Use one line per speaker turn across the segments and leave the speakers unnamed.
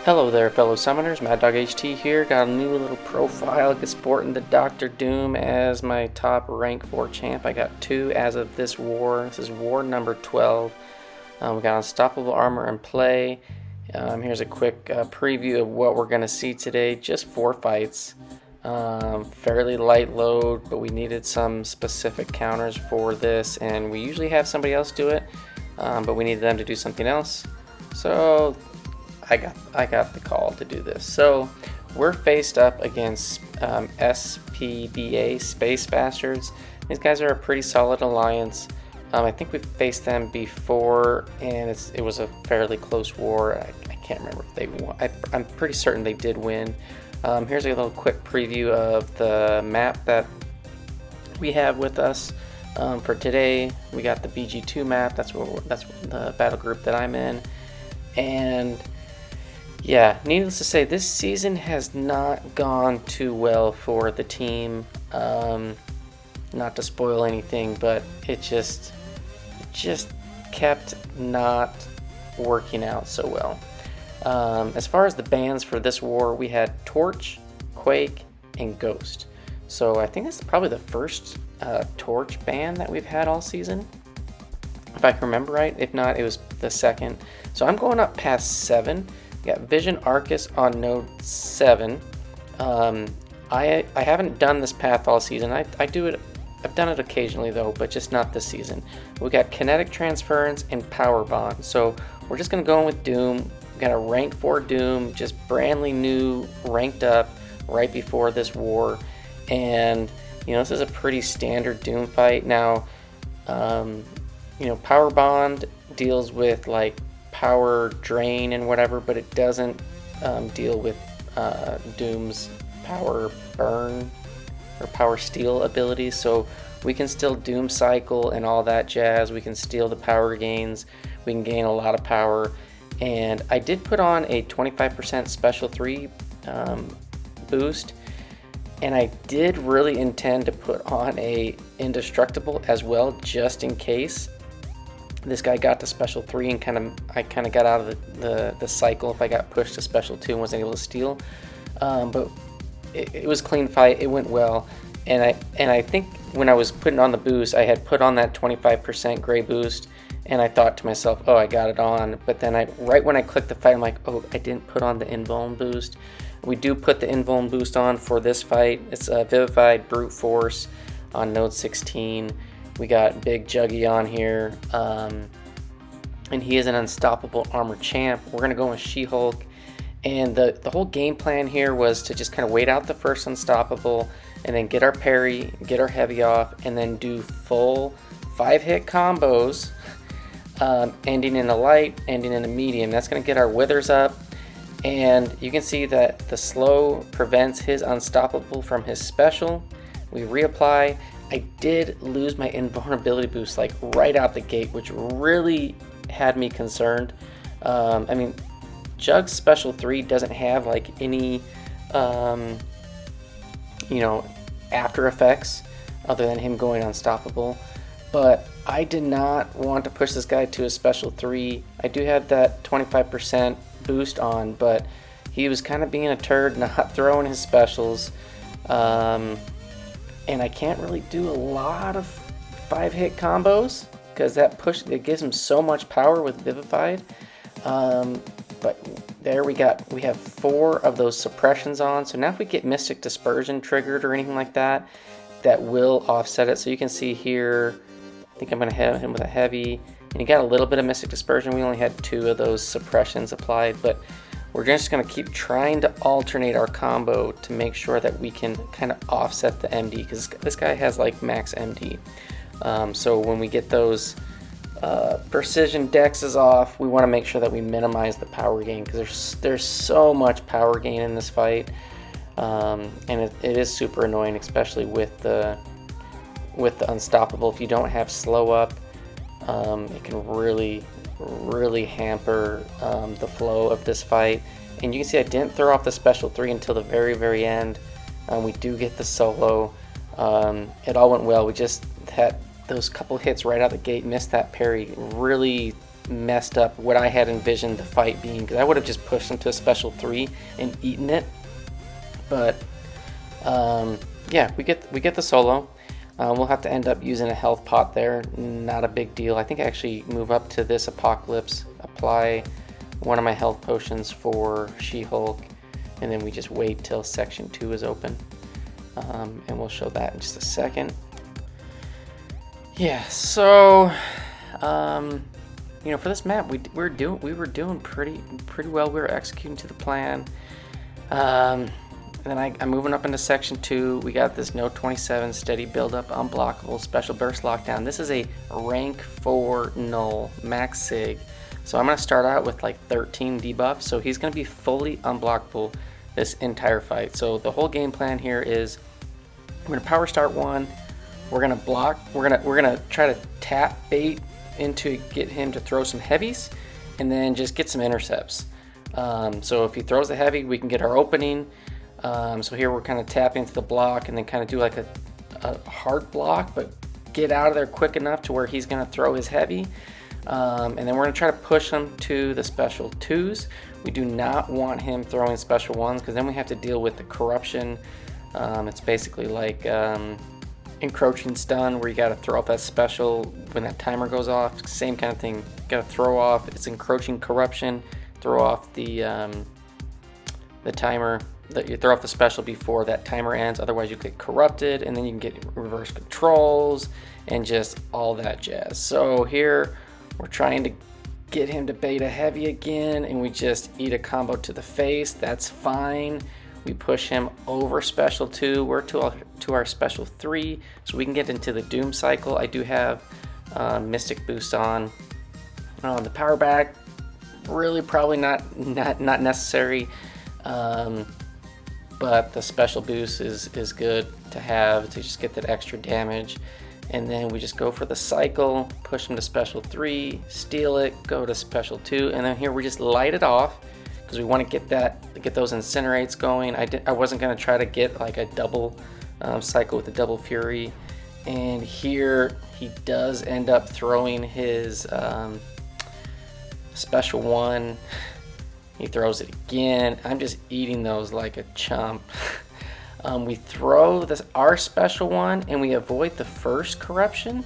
Hello there, fellow summoners. Mad Dog HT here. Got a new little profile, sporting the Dr. Doom as my top rank 4 champ. I got 2 as of this war. This is war number 12. We got Unstoppable Armor in play. Here's a quick preview of what we're going to see today. Just 4 fights. Fairly light load, but we needed some specific counters for this, and we usually have somebody else do it, but we needed them to do something else. So I got the call to do this. So we're faced up against SpBa, Space Bastards. These guys are a pretty solid alliance. I think we've faced them before, and it was a fairly close war. I can't remember if they won. I'm pretty certain they did win. Here's a little quick preview of the map that we have with us for today. We got the BG2 map. That's the battle group that I'm in, and yeah, needless to say, this season has not gone too well for the team. Not to spoil anything, but it just kept not working out so well. As far as the bans for this war, we had Torch, Quake, and Ghost. So I think this is probably the first Torch ban that we've had all season, if I can remember right. If not, it was the second. So I'm going up past 7. Got Vision Aarkus on node 7. I haven't done this path all season. I do it. I've done it occasionally though, but just not this season. We got Kinetic, Transference, and Power Bond. So we're just gonna go in with Doom. We got a rank 4 Doom, just brandly new, ranked up right before this war, and you know, this is a pretty standard Doom fight. Now, you know, Power Bond deals with like power drain and whatever, but it doesn't deal with Doom's power burn or power steal abilities. So we can still Doom cycle and all that jazz. We can steal the power gains. We can gain a lot of power. And I did put on a 25% special 3 boost, and I did really intend to put on a indestructible as well, just in case this guy got to special 3 and I kind of got out of the cycle if I got pushed to special 2 and wasn't able to steal. But it was a clean fight. It went well, and I think when I was putting on the boost, I had put on that 25% gray boost, and I thought to myself, oh, I got it on. But then right when I clicked the fight, I'm like, oh, I didn't put on the invuln boost. We do put the invuln boost on for this fight. It's a Vivified Brute Force on node 16. We got Big Juggy on here, and he is an Unstoppable Armor champ. We're gonna go with SheHulk, and the whole game plan here was to just kind of wait out the first Unstoppable, and then get our parry, get our heavy off, and then do full 5-hit combos, ending in a light, ending in a medium. That's gonna get our withers up, and you can see that the slow prevents his Unstoppable from his special. We reapply. I did lose my invulnerability boost like right out the gate, which really had me concerned. I mean, Jug's special 3 doesn't have like any, you know, after effects other than him going unstoppable. But I did not want to push this guy to a special 3. I do have that 25% boost on, but he was kind of being a turd, not throwing his specials. And I can't really do a lot of 5-hit combos because it gives him so much power with Vivified. But there we have 4 of those suppressions on. So now if we get Mystic Dispersion triggered or anything like that, that will offset it. So you can see here, I think I'm going to hit him with a heavy, and he got a little bit of Mystic Dispersion. We only had 2 of those suppressions applied, but we're just going to keep trying to alternate our combo to make sure that we can kind of offset the MD, because this guy has like max MD. So when we get those precision dexes off, we want to make sure that we minimize the power gain, because there's so much power gain in this fight, and it is super annoying, especially with the Unstoppable. If you don't have slow up, it can really hamper the flow of this fight. And you can see I didn't throw off the special 3 until the very end. We do get the solo. It all went well. We just had those couple hits right out the gate, missed that parry, really messed up what I had envisioned the fight being, because I would have just pushed him to a special 3 and eaten it. But yeah, we get the solo. We'll have to end up using a health pot there. Not a big deal. I think I actually move up to this Apocalypse, apply one of my health potions for SheHulk, and then we just wait till section 2 is open. And we'll show that in just a second. Yeah, so you know, for this map, we were doing pretty well. We were executing to the plan. And then I'm moving up into section 2. We got this No 27 steady build up, unblockable, special burst lockdown. This is a rank 4 Knull max sig. So I'm gonna start out with like 13 debuffs. So he's gonna be fully unblockable this entire fight. So the whole game plan here is we're gonna power start 1. We're gonna block. We're gonna try to tap bait into get him to throw some heavies, and then just get some intercepts. So if he throws the heavy, we can get our opening. So here we're kind of tapping into the block and then kind of do like a hard block, but get out of there quick enough to where he's going to throw his heavy. And then we're going to try to push him to the special 2s. We do not want him throwing special 1s, because then we have to deal with the corruption. It's basically like encroaching stun, where you got to throw off that special when that timer goes off. Same kind of thing. Got to throw off. It's encroaching corruption. Throw off the timer. You throw off the special before that timer ends, otherwise you get corrupted, and then you can get reverse controls and just all that jazz. So here we're trying to get him to beta heavy again, and we just eat a combo to the face. That's fine. We push him over special 2. We're to our special 3, so we can get into the Doom cycle. I do have Mystic boost on. The power back, really probably not necessary. But the special boost is good to have to just get that extra damage. And then we just go for the cycle, push him to special 3, steal it, go to special 2, and then here we just light it off, because we want to get those incinerates going. I wasn't going to try to get like a double cycle with the double fury, and here he does end up throwing his special 1. He throws it again. I'm just eating those like a chump. We throw our special 1 and we avoid the first corruption,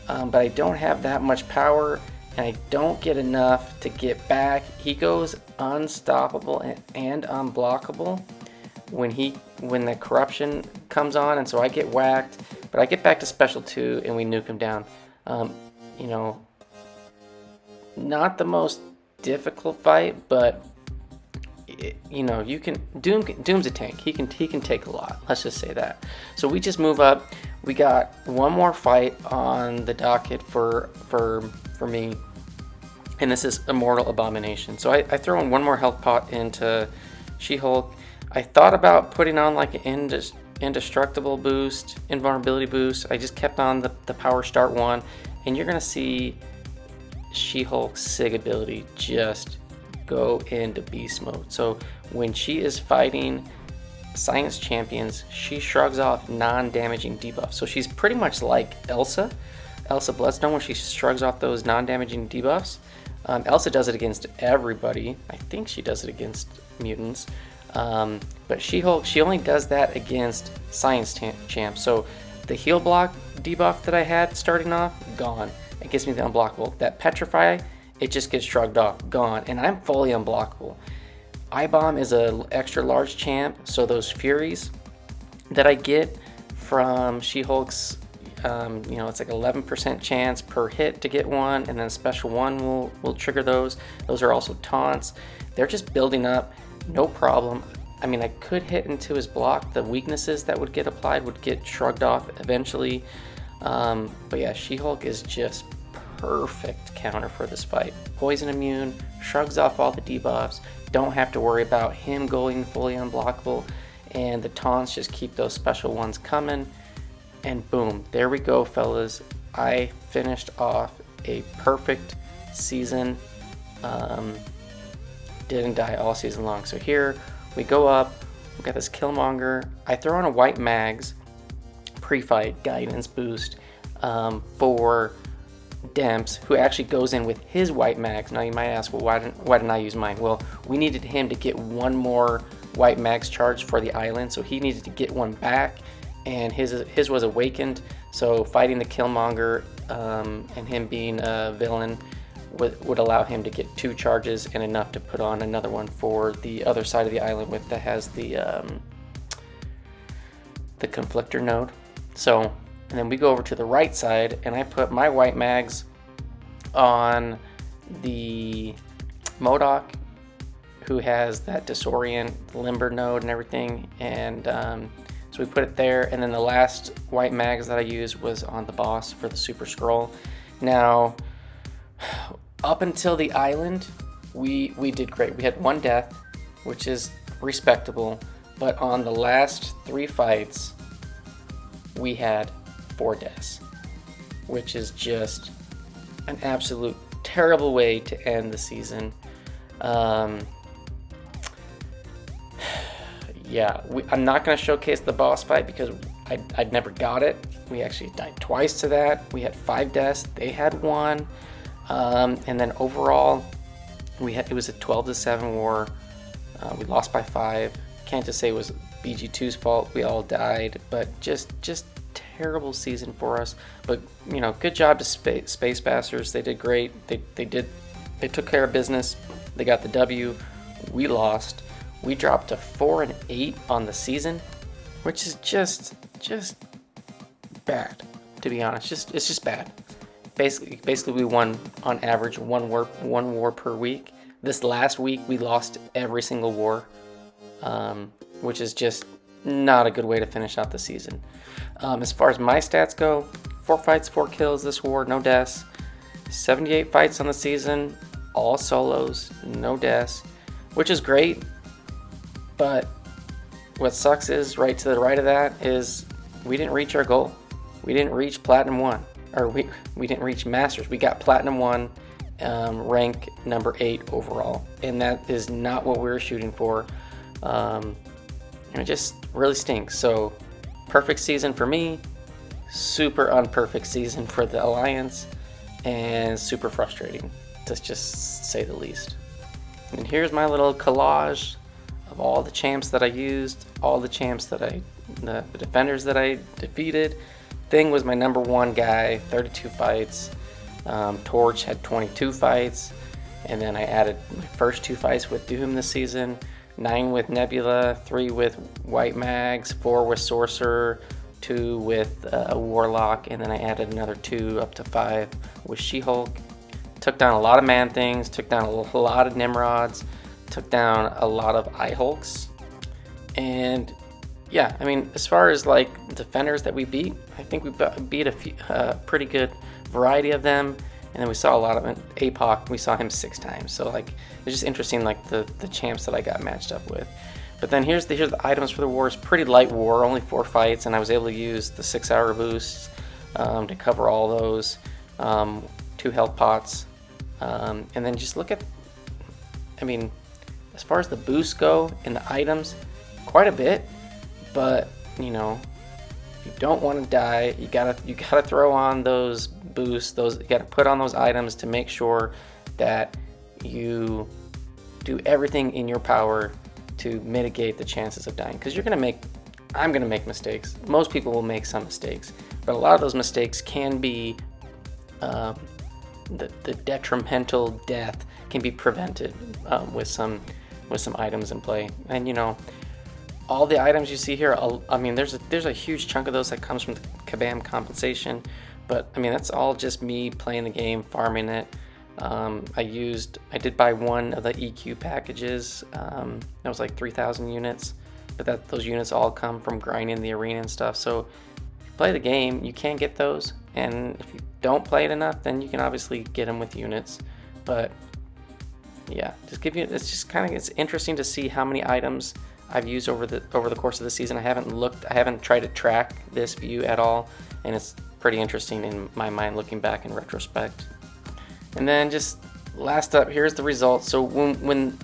but I don't have that much power and I don't get enough to get back. He goes unstoppable and unblockable when the corruption comes on, and so I get whacked, but I get back to special 2 and we nuke him down. You know, not the most difficult fight, but you know, you can Doom's a tank. He can take a lot, let's just say that. So we just move up. We got one more fight on the docket for me, and this is Immortal Abomination. So I throw in one more health pot into SheHulk. I thought about putting on like an indestructible boost, invulnerability boost. I just kept on the power start 1, and you're gonna see SheHulk's SIG ability just go into beast mode. So when she is fighting science champions, she shrugs off non-damaging debuffs. So she's pretty much like Elsa Bloodstone, where she shrugs off those non-damaging debuffs. Elsa does it against everybody. I think she does it against mutants. But SheHulk, she only does that against science champs. So the heal block debuff that I had starting off, gone. It gives me the unblockable. That petrify, it just gets shrugged off, gone, and I'm fully unblockable. iAbom is a extra large champ, so those furies that I get from SheHulk's, you know, it's like 11% chance per hit to get one, and then special 1 will trigger those. Those are also taunts. They're just building up, no problem. I mean, I could hit into his block. The weaknesses that would get applied would get shrugged off eventually. But yeah, SheHulk is just perfect counter for this fight. Poison immune, shrugs off all the debuffs, don't have to worry about him going fully unblockable, and the taunts just keep those special 1s coming, and boom, there we go, fellas. I finished off a perfect season. Didn't die all season long. So here we go up, we got this Killmonger. I throw on a WhMags Prefight guidance boost for Demps, who actually goes in with his WhMags. Now you might ask, well, why didn't I use mine? Well, we needed him to get one more WhMags charge for the island, so he needed to get one back, and his was awakened. So fighting the Killmonger and him being a villain would allow him to get 2 charges and enough to put on another one for the other side of the island that has the conflictor node. So, and then we go over to the right side, and I put my WhMags on the MCOC, who has that disorient limber node and everything, and so we put it there. And then the last WhMags that I used was on the boss for the Super Scroll. Now, up until the island, we did great. We had 1 death, which is respectable, but on the last 3 fights, we had 4 deaths, which is just an absolute terrible way to end the season. Yeah, I'm not going to showcase the boss fight because I'd never got it. We actually died twice to that. We had 5 deaths. They had 1. And then overall, it was a 12-7 war. We lost by 5. Can't just say it was BG2's fault. We all died, but just terrible season for us. But you know, good job to Space Bastards. They did great. They took care of business. They got the W. We lost. We dropped to 4-8 on the season, which is just bad, to be honest. It's just bad. Basically, we won on average one war per week. This last week, we lost every single war, which is just not a good way to finish out the season. As far as my stats go, 4 fights, 4 kills this war, no deaths. 78 fights on the season, all solos, no deaths, which is great. But what sucks is, right to the right of that is we didn't reach our goal. We didn't reach Platinum 1, or we didn't reach Masters. We got Platinum 1, rank number 8 overall, and that is not what we were shooting for. And it just really stinks. So perfect season for me, super unperfect season for the Alliance, and super frustrating, to just say the least. And here's my little collage of all the champs that I used, all the champs that the defenders that I defeated. Thing was my number 1 guy, 32 fights. Torch had 22 fights, and then I added my first 2 fights with Doom this season, 9 with Nebula, 3 with WhMags, 4 with Sorcerer, 2 with Warlock, and then I added another 2 up to 5 with SheHulk. Took down a lot of Man-Things, took down a lot of Nimrods, took down a lot of iHulks, and yeah, I mean, as far as like defenders that we beat, I think we beat a pretty good variety of them, and then we saw a lot of it. APOC, we saw him 6 times, so like it's just interesting, like the champs that I got matched up with. But then here's the items for the war. It's pretty light war, only 4 fights, and I was able to use the 6-hour boosts to cover all those, 2 health pots, and then just look at, I mean, as far as the boosts go and the items, quite a bit. But you know, if you don't want to die, you gotta throw on those boosts. You gotta put on those items to make sure that you do everything in your power to mitigate the chances of dying. Because I'm gonna make mistakes. Most people will make some mistakes, but a lot of those mistakes can be the detrimental death can be prevented with some items in play. And you know, all the items you see here, I mean, there's a huge chunk of those that comes from the Kabam compensation, but I mean, that's all just me playing the game, farming it. I did buy 1 of the EQ packages. That was like 3,000 units, but those units all come from grinding the arena and stuff. So if you play the game, you can get those, and if you don't play it enough, then you can obviously get them with units. But yeah, it's interesting to see how many items I've used over the course of the season. I haven't tried to track this view at all, and it's pretty interesting in my mind looking back in retrospect. And then just last up, here's the results. So when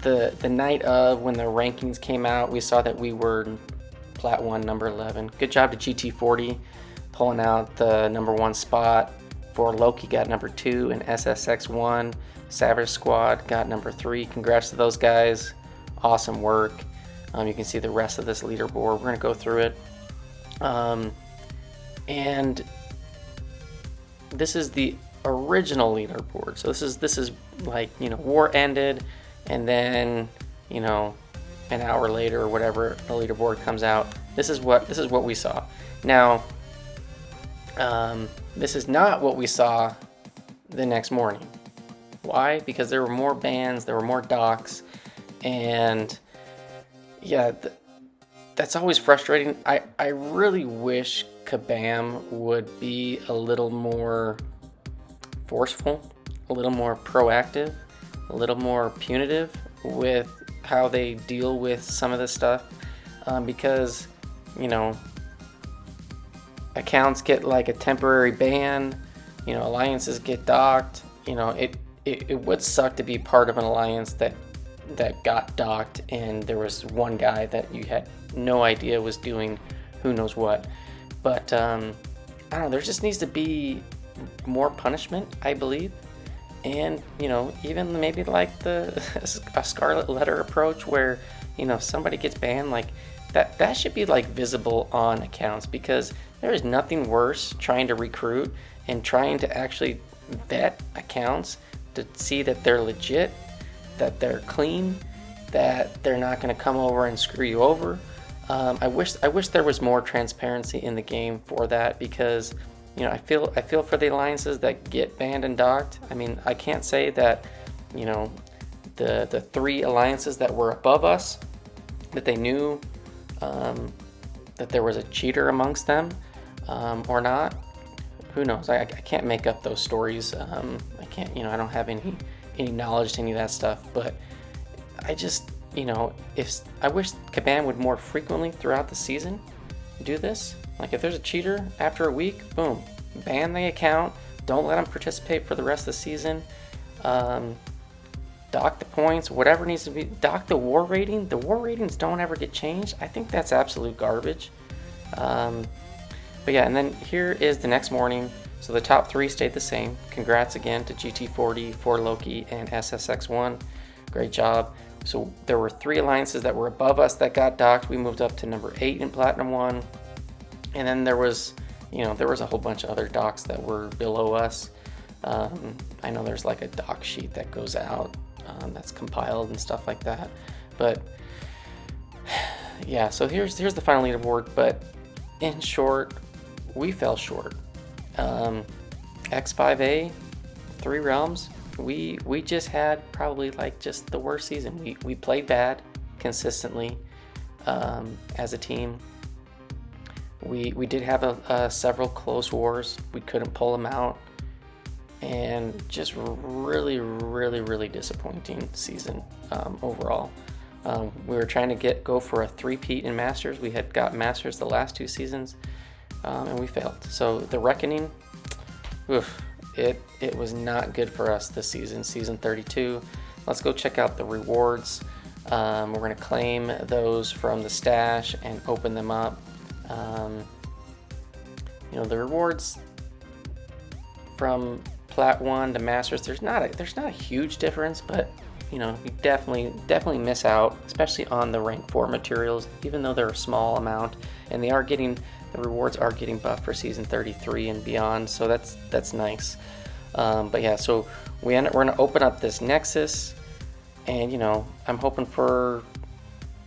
the night of, when the rankings came out, we saw that we were Plat 1, number 11. Good job to GT40 pulling out the number 1 spot For Loki got number 2, and SSX1 Savage Squad got number 3. Congrats to those guys. Awesome work. You can see the rest of this leaderboard. We're gonna go through it. And this is the original leaderboard. So this is like, you know, war ended, and then, you know, an hour later or whatever the leaderboard comes out. This is what we saw. Now, this is not what we saw the next morning. Why? Because there were more bans, there were more docks, and yeah, that's always frustrating. I really wish Kabam would be a little more forceful, a little more proactive, a little more punitive with how they deal with some of this stuff, because, you know, accounts get like a temporary ban, you know, alliances get docked. You know, it would suck to be part of an alliance that got docked and there was one guy that you had no idea was doing who knows what. But I don't know, there just needs to be more punishment, I believe. And, you know, even maybe like a Scarlet Letter approach where, you know, somebody gets banned, like that should be like visible on accounts, because there is nothing worse trying to recruit and trying to actually vet accounts to see that they're legit, that they're clean, that they're not going to come over and screw you over. I wish there was more transparency in the game for that, because, you know, I feel for the alliances that get banned and docked. I mean, I can't say that, you know, the 3 alliances that were above us, that they knew that there was a cheater amongst them, or not. Who knows? I can't make up those stories. I can't, you know, I don't have any knowledge to any of that stuff. But I just, you know, I wish Kabam would more frequently throughout the season do this. Like, if there's a cheater after a week, boom, ban the account. Don't let them participate for the rest of the season. Dock the points, whatever needs to be. Dock the war rating. The war ratings don't ever get changed. I think that's absolute garbage. But yeah, and then here is the next morning. So the top 3 stayed the same. Congrats again to GT40, 4Loki, and SSX1. Great job. So there were 3 alliances that were above us that got docked. We moved up to number 8 in Platinum 1. And then there was, you know, there was a whole bunch of other docks that were below us. I know there's like a dock sheet that goes out that's compiled and stuff like that. But yeah, so here's the final leaderboard. But in short, we fell short. X5A, 3 realms. We just had probably like just the worst season. We played bad consistently as a team. We did have several close wars. We couldn't pull them out, and just really disappointing season overall. We were trying to go for a 3-peat in Masters. We had got Masters the last 2 seasons, and we failed. So the Reckoning, it was not good for us this season, season 32. Let's go check out the rewards. We're going to claim those from the stash and open them up. You know, the rewards from Plat 1 to Masters, there's not a huge difference, but, you know, you definitely miss out, especially on the rank 4 materials, even though they're a small amount, and the rewards are getting buffed for season 33 and beyond, so that's nice. But yeah, so we're gonna open up this Nexus, and, you know, I'm hoping for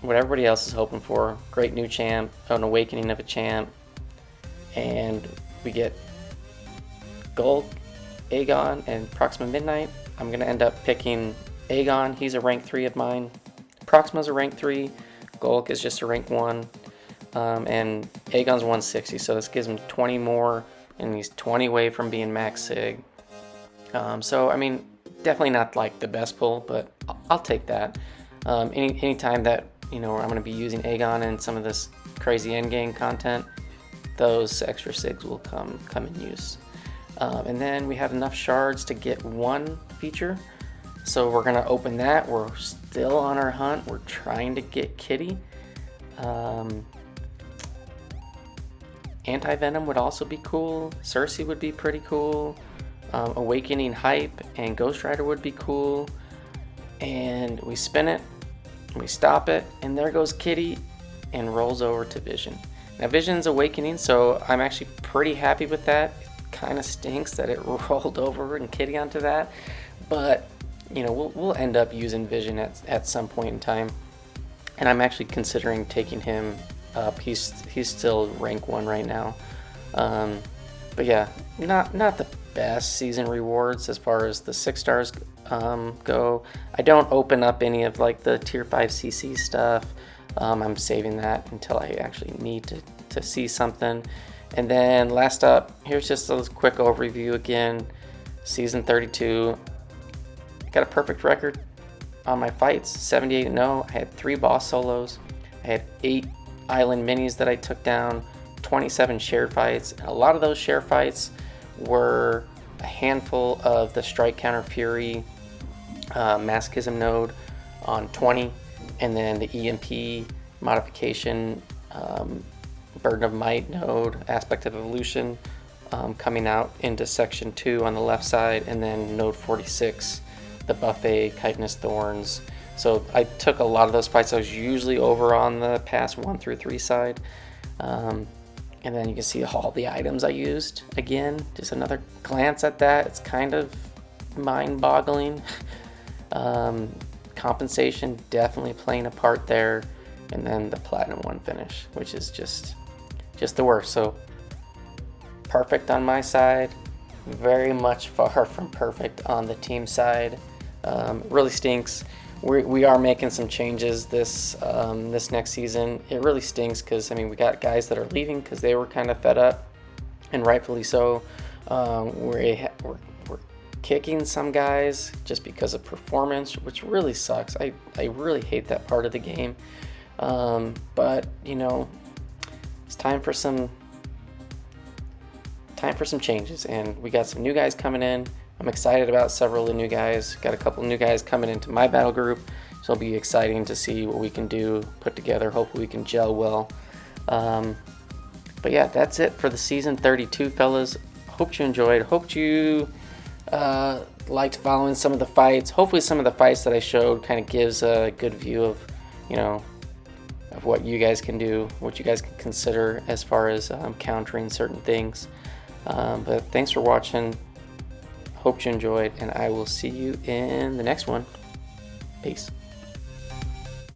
what everybody else is hoping for: great new champ, an awakening of a champ, and we get Gold, Aegon, and Proxima Midnight. I'm gonna end up picking Aegon. He's a rank 3 of mine. Proxima's a rank 3. Golk is just a rank 1. And Aegon's 160, so this gives him 20 more, and he's 20 away from being max sig. So I mean, definitely not like the best pull, but I'll take that. Any time that, you know, I'm going to be using Aegon in some of this crazy endgame content, those extra sigs will come in use. And then we have enough shards to get 1 feature, so we're going to open that. We're still on our hunt. We're trying to get Kitty. Anti-Venom would also be cool. Cersei would be pretty cool. Awakening Hype and Ghost Rider would be cool. And we spin it, and we stop it, and there goes Kitty, and rolls over to Vision. Now Vision's Awakening, so I'm actually pretty happy with that. It kind of stinks that it rolled over and Kitty onto that, but you know, we'll end up using Vision at some point in time, and I'm actually considering taking him up. He's still rank 1 right now, but yeah, not the best season rewards as far as the 6 stars go. I don't open up any of like the tier 5 CC stuff. I'm saving that until I actually need to see something. And then last up, here's just a quick overview again. Season 32, I got a perfect record on my fights, 78-0. I had 3 boss solos. I had 8 island minis that I took down, 27 shared fights. And a lot of those shared fights were a handful of the Strike Counter Fury Masochism node on 20, and then the EMP modification Burden of Might node, Aspect of Evolution coming out into section 2 on the left side, and then node 46, the Buffet Chitinous Thorns. So I took a lot of those fights. I was usually over on the pass 1 through 3 side. And then you can see all the items I used. Again, just another glance at that. It's kind of mind-boggling. Compensation definitely playing a part there. And then the Platinum 1 finish, which is just the worst. So perfect on my side. Very much far from perfect on the team side. Really stinks. We are making some changes this next season. It really stinks because, I mean, we got guys that are leaving because they were kind of fed up, and rightfully so. We're kicking some guys just because of performance, which really sucks. I really hate that part of the game. But you know, it's time for some changes, and we got some new guys coming in. I'm excited about several of the new guys. Got a couple new guys coming into my battle group, so it'll be exciting to see what we can do, put together. Hopefully we can gel well. But yeah, that's it for the season 32, fellas. Hope you enjoyed. Hope you liked following some of the fights. Hopefully some of the fights that I showed kind of gives a good view of, you know, of what you guys can do, what you guys can consider as far as countering certain things. But thanks for watching. Hope you enjoyed, and I will see you in the next one. Peace.